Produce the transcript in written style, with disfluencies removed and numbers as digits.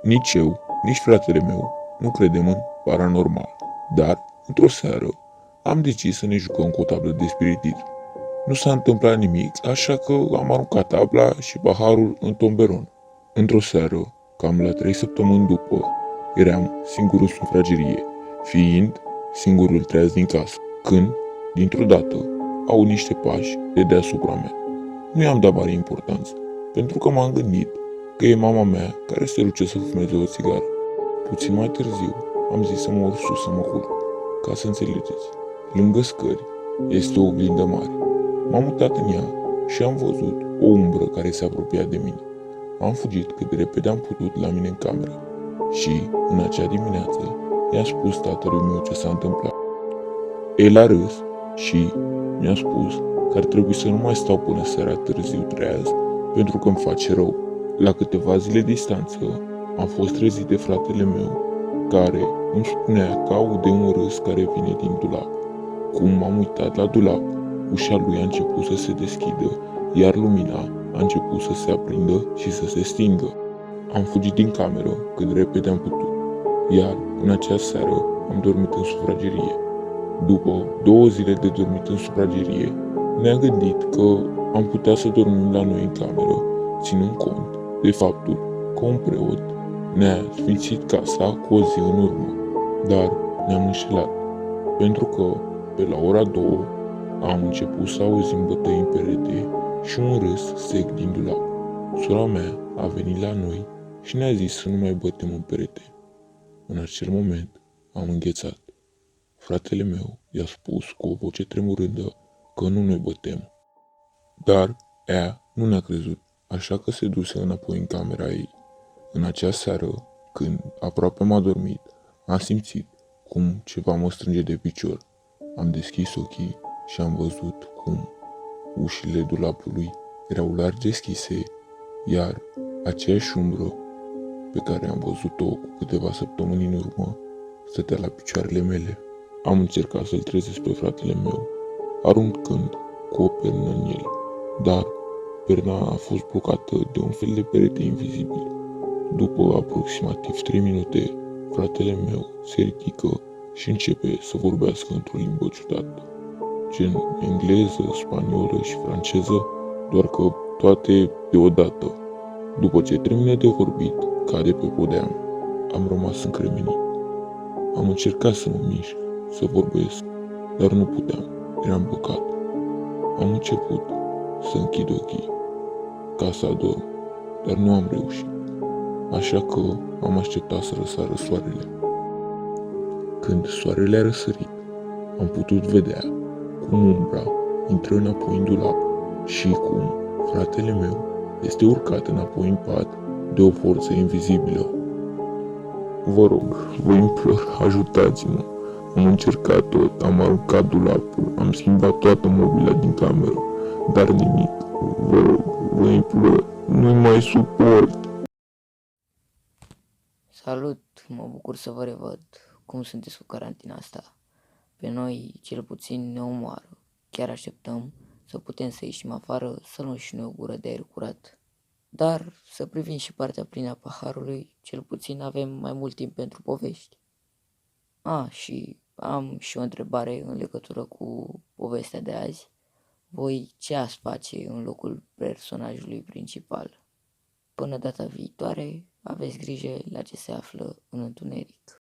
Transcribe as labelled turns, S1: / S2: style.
S1: Nici eu, nici fratele meu nu credem în paranormal, dar, într-o seară, am decis să ne jucăm cu o tablă de spiritism. Nu s-a întâmplat nimic, așa că am aruncat tabla și paharul în tomberon. Într-o seară, cam la 3 săptămâni după, eram singur în sufragerie, fiind singurul treaz din casă, când, dintr-o dată, au niște pași de deasupra mea. Nu i-am dat mare importanță, pentru că m-am gândit că e mama mea care se duce să fumeze o țigară. Puțin mai târziu, am zis să mă urc sus să mă culc. Ca să înțelegeți, lângă scări este o oglindă mare. M-am mutat în ea și am văzut o umbră care se apropia de mine. Am fugit cât de repede am putut la mine în cameră și, în acea dimineață, i-am spus tatălui meu ce s-a întâmplat. El a râs și mi-a spus că ar trebui să nu mai stau până seara târziu treaz pentru că îmi face rău. La câteva zile distanță am fost trezit de fratele meu care îmi spunea că aude un râs care vine din dulap. Cum m-am uitat la dulap, ușa lui a început să se deschidă, iar lumina a început să se aprindă și să se stingă. Am fugit din cameră cât de repede am putut, iar în acea seară am dormit în sufragerie. După 2 zile de dormit în sufragerie, ne-am gândit că am putea să dormim la noi în cameră, ținând cont de faptul că un preot ne-a sfințit casa cu o zi în urmă, dar ne-am înșelat, pentru că pe la ora 2 am început să auzim bătăi în perete și un râs sec din dulap. Sora mea a venit la noi și ne-a zis să nu mai bătem în perete. În acel moment am înghețat. Fratele meu i-a spus cu o voce tremurândă că nu ne bătem. Dar ea nu ne-a crezut, așa că se duse înapoi în camera ei. În acea seară, când aproape m-a dormit, am simțit cum ceva mă strânge de picior. Am deschis ochii și am văzut cum ușile dulapului erau larg deschise, iar aceeași umbră pe care am văzut-o cu câteva săptămâni în urmă stătea la picioarele mele. Am încercat să-l trezesc pe fratele meu, aruncând cu o pernă în el, dar perna a fost blocată de un fel de perete invizibil. După aproximativ 3 minute, fratele meu se ridică și începe să vorbească într-o limbă ciudată, gen engleză, spaniolă și franceză, doar că toate deodată. După ce termină de vorbit, cade pe podeam. Am rămas încremenit. Am încercat să mă mișc, să vorbesc, dar nu puteam, eram blocat. Am început să închid ochii, ca să adorm, dar nu am reușit. Așa că am așteptat să răsară soarele. Când soarele a răsărit, am putut vedea cum umbra intră înapoi în dulap și cum fratele meu este urcat înapoi în pat de o forță invizibilă. Vă rog, vă implor, ajutați-mă. Am încercat tot, am aruncat dulapul, am schimbat toată mobila din cameră, dar nimic. Vă rog, vă implor, nu-i mai suport.
S2: Salut, mă bucur să vă revăd. Cum sunteți cu carantina asta? Pe noi, cel puțin, ne omoară. Chiar așteptăm să putem să ieșim afară, să luăm și noi o gură de aer curat. Dar să privim și partea plină a paharului, cel puțin avem mai mult timp pentru povești. Și am și o întrebare în legătură cu povestea de azi. Voi ce ați face în locul personajului principal? Până data viitoare, aveți grijă la ce se află în întuneric.